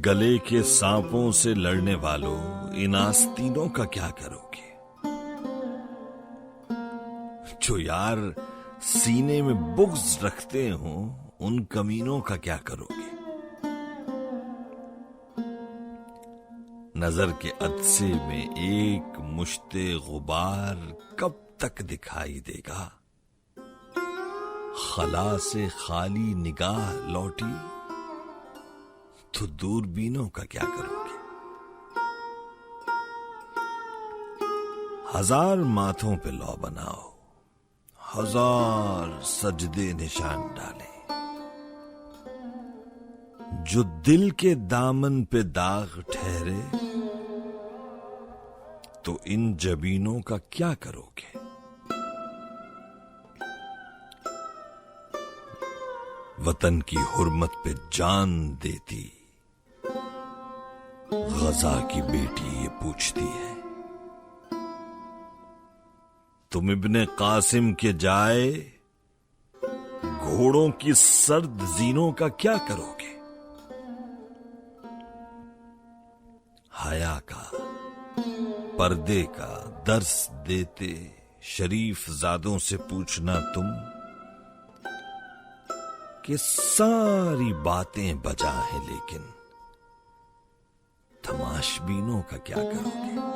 गले के सांपों से लड़ने वालों, इन आस्तीनों का क्या करोगे? जो यार सीने में बुग़्ज़ रखते हो, उन कमीनों का क्या करोगे? नजर के अदसे में एक मुश्ते गुबार कब तक दिखाई देगा? खला से खाली निगाह लौटी तो दूरबीनों का क्या करोगे? हजार माथों पे लौ बनाओ, हजार सजदे निशान डाले, जो दिल के दामन पे दाग ठहरे तो इन जबीनों का क्या करोगे? वतन की हुर्मत पे जान देती गजा की बेटी ये पूछती है, तुम इब्ने कासिम के जाए घोड़ों की सर्द जीनों का क्या करोगे? हया का, पर्दे का दर्स देते शरीफ जादों से पूछना तुम कि सारी बातें बजा हैं, लेकिन तमाशबीनों का क्या करोगे?